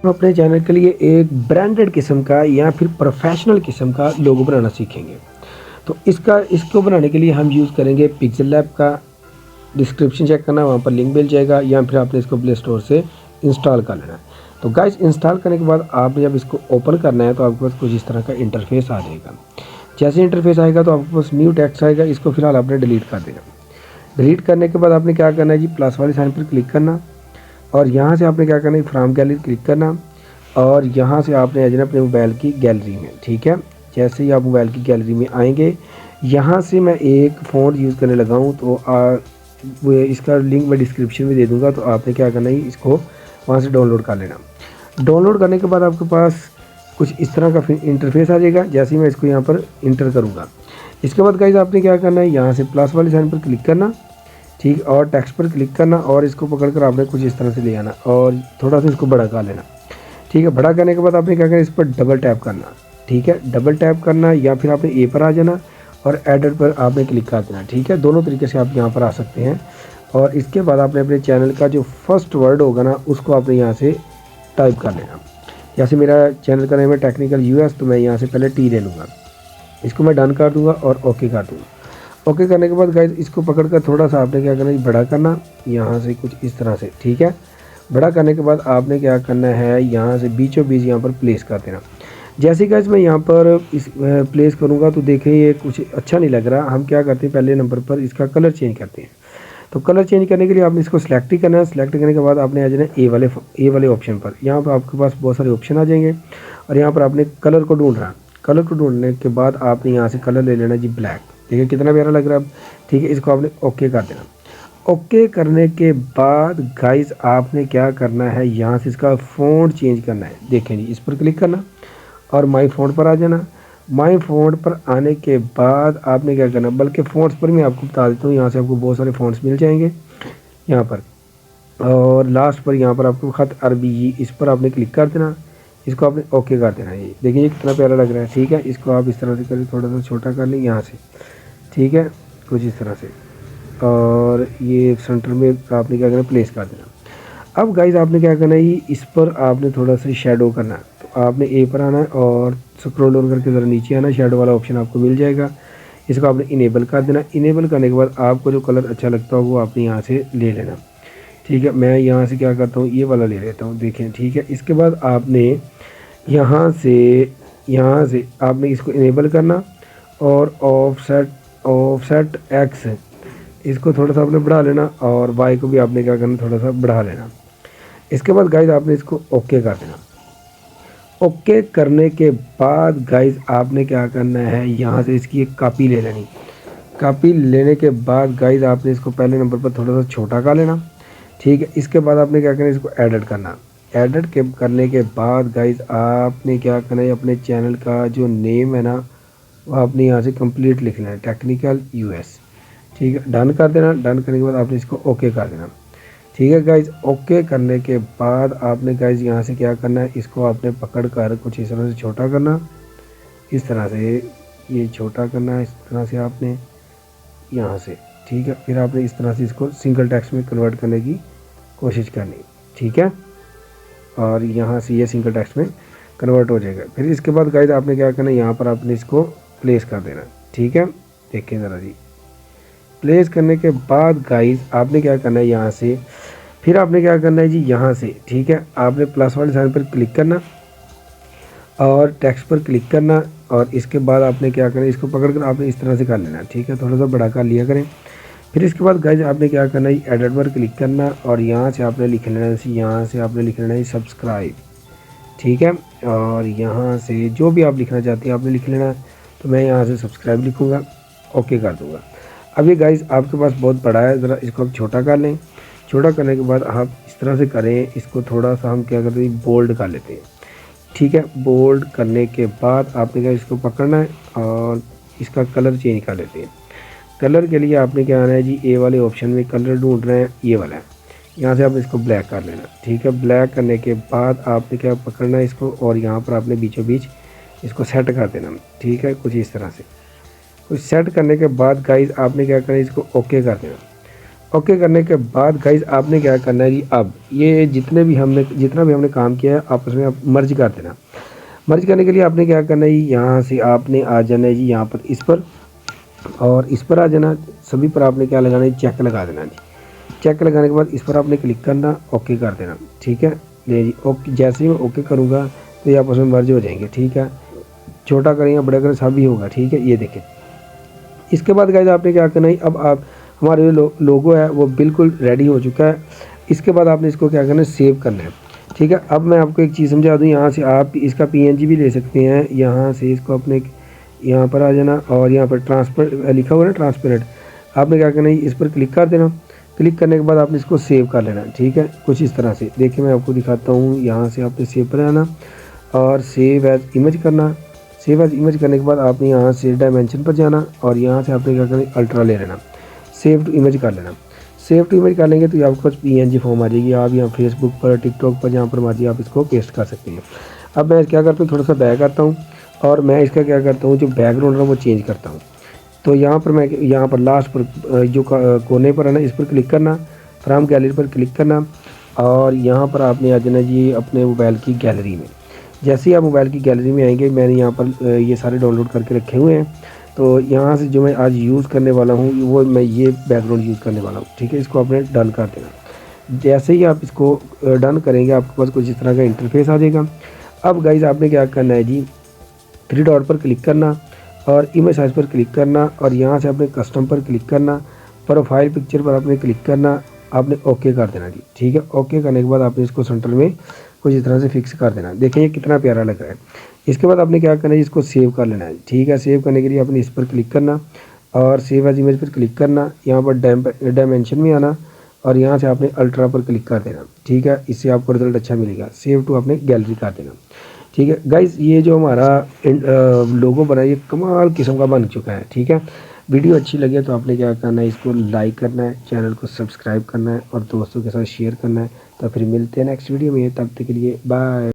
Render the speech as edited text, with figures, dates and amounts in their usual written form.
हम अपने चैनल के लिए एक ब्रांडेड किस्म का या फिर प्रोफेशनल किस्म का लोगो बनाना सीखेंगे। तो इसको बनाने के लिए हम यूज़ करेंगे पिक्सेल लैब का। डिस्क्रिप्शन चेक करना, वहाँ पर लिंक मिल जाएगा, या फिर आपने इसको प्ले स्टोर से इंस्टॉल कर लेना है। तो गाइस, इंस्टॉल करने के बाद आपने जब इसको ओपन करना है तो आपके पास कुछ इस तरह का इंटरफेस आ जाएगा। जैसे इंटरफेस आएगा तो आपके पास न्यू टेक्स्ट आएगा, इसको फिलहाल आपने डिलीट कर देना। डिलीट करने के बाद आपने क्या करना है जी, प्लस वाले साइन पर क्लिक करना और यहाँ से आपने क्या करना है, फ्रॉम गैलरी क्लिक करना और यहाँ से आपने आ जाना अपने मोबाइल की गैलरी में। ठीक है, जैसे ही आप मोबाइल की गैलरी में आएंगे, यहाँ से मैं एक फ़ॉन्ट यूज़ करने लगा हूँ, तो वो इसका लिंक मैं डिस्क्रिप्शन में दे दूँगा। तो आपने क्या करना है, इसको वहाँ से डाउनलोड कर लेना। डाउनलोड करने के बाद आपके पास कुछ इस तरह का फिर इंटरफेस आ जाएगा। जैसे ही मैं इसको यहाँ पर इंटर करूँगा, इसके बाद गाइस आपने क्या करना है, यहाँ से प्लस वाले साइन पर क्लिक करना, ठीक, और टेक्स्ट पर क्लिक करना और इसको पकड़कर आपने कुछ इस तरह से ले आना और थोड़ा सा इसको बड़ा कर लेना। ठीक है, बड़ा करने के बाद आपने क्या करना है, इस पर डबल टैप करना। ठीक है, डबल टैप करना या फिर आपने ए पर आ जाना और एडिट पर आपने क्लिक कर देना। ठीक है, दोनों तरीके से आप यहाँ पर आ सकते हैं। और इसके बाद आपने अपने चैनल का जो फर्स्ट वर्ड होगा ना, उसको आपने यहाँ से टाइप कर लेना। जैसे मेरा चैनल का नाम है टेक्निकल यूएस, तो मैं यहाँ से पहले टी ले लूँगा, इसको मैं डन कर दूँगा और ओके कर दूँगा। ओके करने के बाद गाइस इसको पकड़कर थोड़ा सा आपने क्या करना है, बड़ा करना यहाँ से कुछ इस तरह से। ठीक है, बड़ा करने के बाद आपने क्या करना है, यहाँ से बीचों बीच यहाँ पर प्लेस कर देना। जैसे गाइस मैं यहाँ पर इस प्लेस करूँगा तो देखें ये कुछ अच्छा नहीं लग रहा। हम क्या करते हैं, पहले नंबर पर इसका कलर चेंज करते हैं। तो कलर चेंज करने के लिए आपने इसको सिलेक्ट ही करना है। सिलेक्ट करने के बाद आपने आ जाना ए वाले ऑप्शन पर। यहाँ पर आपके पास बहुत सारे ऑप्शन आ जाएंगे और यहाँ पर आपने कलर को ढूंढना। कलर को ढूंढने के बाद आपने यहाँ से कलर ले लेना जी, ब्लैक। देखिए कितना प्यारा लग रहा है। ठीक है, इसको आपने ओके कर देना। ओके करने के बाद गाइस आपने क्या करना है, यहाँ से इसका फ़ॉन्ट चेंज करना है। देखें जी, इस पर क्लिक करना और माई फ़ॉन्ट पर आ जाना। माई फ़ॉन्ट पर आने के बाद आपने क्या करना, बल्कि फ़ॉन्ट्स पर मैं आपको बता देता हूँ, यहाँ से आपको बहुत सारे फ़ॉन्ट्स मिल जाएंगे यहाँ पर। और लास्ट पर यहाँ पर आपको ख़त अरबी, इस पर आपने क्लिक कर देना, इसको आपने ओके कर देना। ये देखिए ये कितना प्यारा लग रहा है। ठीक है, इसको आप इस तरह से करें, थोड़ा सा छोटा कर लें यहाँ से। ठीक है, कुछ इस तरह से, और ये सेंटर में आपने क्या करना, प्लेस कर देना। अब गाइस आपने क्या करना है, इस पर आपने थोड़ा सा शेडो करना है। तो आपने ए पर आना है और स्क्रॉल डाउन करके ज़रा नीचे आना, शेडो वाला ऑप्शन आपको मिल जाएगा। इसको आपने इनेबल कर देना। इनेबल करने के बाद आपको जो कलर अच्छा लगता हो वो आपने यहाँ से ले लेना। ठीक है, मैं यहाँ से क्या करता हूँ, ये वाला ले लेता हूँ। देखें, ठीक है, इसके बाद आपने यहाँ से आपने इसको इनेबल करना और ऑफसेट एक्स, इसको थोड़ा सा आपने बढ़ा लेना और वाई को भी आपने क्या करना, थोड़ा सा बढ़ा लेना। इसके बाद गाइस आपने इसको ओके कर देना। ओके करने के बाद गाइस आपने क्या करना है, यहाँ से इसकी एक कॉपी ले लेनी। कॉपी लेने के बाद गाइस आपने इसको पहले नंबर पर थोड़ा सा छोटा कर लेना। ठीक है, इसके बाद आपने क्या करना है, इसको एडिट करना। एडिट के करने के बाद गाइस आपने क्या करना है, अपने चैनल का जो नेम है ना, वो आपने यहाँ से कंप्लीट लिख लेना है, टेक्निकल यूएस। ठीक है, डन कर देना। डन करने के बाद आपने इसको ओके कर देना। ठीक है गाइज, ओके करने के बाद आपने गाइज यहाँ से क्या करना है, इसको आपने पकड़ कर कुछ इस तरह से छोटा करना, इस तरह से ये छोटा करना है, इस तरह से आपने यहाँ से। ठीक है, फिर आपने इस तरह से इसको सिंगल टेक्स्ट में कन्वर्ट करने की कोशिश करनी। ठीक है, और यहाँ से ये सिंगल टेक्स्ट में कन्वर्ट हो जाएगा। फिर इसके बाद गाइज आपने क्या करना है, यहाँ पर आपने इसको प्लेस कर देना। ठीक है, देखें ज़रा जी, प्लेस करने के बाद गाइस आपने क्या करना है, यहाँ से फिर आपने क्या करना है जी, यहाँ से। ठीक है, आपने प्लस वाले साइन पर क्लिक करना और टेक्स्ट पर क्लिक करना और इसके बाद आपने क्या करना है, इसको पकड़कर आपने इस तरह से कर लेना। ठीक है, थोड़ा सा बड़ा कर लिया करें। फिर इसके बाद गाइस आपने क्या करना है, एडिट पर क्लिक करना और यहाँ से आपने लिख लेना है, यहाँ से आपने लिख लेना है सब्सक्राइब। ठीक है, और यहाँ से जो भी आप लिखना चाहते हैं आपने लिख लेना। तो मैं यहाँ से सब्सक्राइब लिखूँगा, ओके कर दूँगा। अभी गाइस आपके पास बहुत बड़ा है, ज़रा इसको आप छोटा कर लें। छोटा करने के बाद आप इस तरह से करें, इसको थोड़ा सा हम क्या करते हैं, बोल्ड कर लेते हैं। ठीक है, बोल्ड करने के बाद आपने क्या, इसको पकड़ना है और इसका कलर चेंज कर लेते हैं। कलर के लिए आपने क्या आना है जी, ए वाले ऑप्शन में कलर ढूंढ रहे हैं, ये वाला है। यहाँ से आपने इसको ब्लैक कर लेना। ठीक है, ब्लैक करने के बाद आपने क्या पकड़ना है इसको और यहाँ पर आपने बीचों बीच इसको सेट कर देना। ठीक है, कुछ इस तरह से। कुछ सेट करने के बाद गाइस आपने क्या करना है, इसको ओके कर देना। ओके करने के बाद गाइस आपने क्या करना है जी, अब ये जितना भी हमने काम किया है आपस में आप मर्ज कर देना। मर्ज करने के लिए आपने क्या करना है जी, यहाँ से आपने आ जाना है जी यहाँ पर इस पर, और इस पर आ जाना। सभी पर आपने क्या लगाना है, चेक लगा देना जी। चेक लगाने के बाद इस पर आपने क्लिक करना, ओके कर देना। ठीक है, ले जी ओके। जैसे ही मैं ओके करूँगा तो ये आपस में मर्ज हो जाएंगे। ठीक है, छोटा करें या बड़ा करें सभी होगा। ठीक है, ये देखें। इसके बाद गाइस आपने क्या करना है, अब आप हमारे जो लोगो है वो बिल्कुल रेडी हो चुका है। इसके बाद आपने इसको क्या करना है, सेव करना है। ठीक है, अब मैं आपको एक चीज़ समझा दूँ, यहाँ से आप इसका पीएनजी भी ले सकते हैं। यहाँ से इसको अपने यहाँ पर आ जाना और यहाँ पर ट्रांसपेरेंट लिखा हुआ है ना, ट्रांसपेरेंट, आपने क्या करना है, इस पर क्लिक कर देना। क्लिक करने के बाद आपने इसको सेव कर लेना। ठीक है, कुछ इस तरह से देखिए मैं आपको दिखाता हूँ। यहाँ से आपने सेव पर आना और सेव एज इमेज करना। सेव एज इमेज करने के बाद आपने यहाँ से डायमेंशन पर जाना और यहाँ से आपने क्या करना है, अल्ट्रा ले लेना, सेव टू इमेज कर लेना। सेव टू इमेज कर लेंगे तो ये आपके पास पीएनजी फॉर्म आ जाएगी। आप यहाँ फेसबुक पर, टिकटॉक पर, जहाँ पर मर्जी आप इसको पेस्ट कर सकते हैं। अब मैं क्या करता हूँ, थोड़ा सा बैक आता हूँ और मैं इसका क्या करता हूँ, जो बैकग्राउंड है वो चेंज करता हूँ। तो यहाँ पर मैं यहाँ पर लास्ट पर जो कोने पर है ना, इस पर क्लिक करना, फ्रॉम गैलरी पर क्लिक करना और यहाँ पर आपने आ जाना जी अपने मोबाइल की गैलरी में। जैसे ही आप मोबाइल की गैलरी में आएंगे, मैंने यहाँ पर ये सारे डाउनलोड करके रखे हुए हैं। तो यहाँ से जो मैं आज यूज़ करने वाला हूँ वो मैं ये बैकग्राउंड यूज़ करने वाला हूँ। ठीक है, इसको आपने डन कर देना। जैसे ही आप इसको डन करेंगे आपके पास कुछ इस तरह का इंटरफेस आ जाएगा। अब गाइज़ आपने क्या करना है जी, 3 डॉट पर क्लिक करना और इमेज साइज़ पर क्लिक करना और यहाँ से आपने कस्टम पर क्लिक करना, प्रोफाइल पिक्चर पर आपने क्लिक करना, आपने ओके कर देना जी। ठीक है, ओके करने के बाद आपने इसको सेंटर में कुछ इस तरह से फिक्स कर देना। देखिए ये कितना प्यारा लग रहा है। इसके बाद आपने क्या करना है, इसको सेव कर लेना है। ठीक है, सेव करने के लिए आपने इस पर क्लिक करना और सेव एज इमेज पर क्लिक करना, यहाँ पर डायमेंशन में आना और यहाँ से आपने अल्ट्रा पर क्लिक कर देना। ठीक है, इससे आपको रिजल्ट अच्छा मिलेगा। सेव टू आपने गैलरी कर देना। ठीक है गाइज़, ये जो हमारा लोगो बना है ये कमाल किस्म का बन चुका है। ठीक है, वीडियो अच्छी लगे तो आपने क्या करना है, इसको लाइक करना है, चैनल को सब्सक्राइब करना है और दोस्तों के साथ शेयर करना है। तो फिर मिलते हैं नेक्स्ट वीडियो में, तब तक के लिए बाय।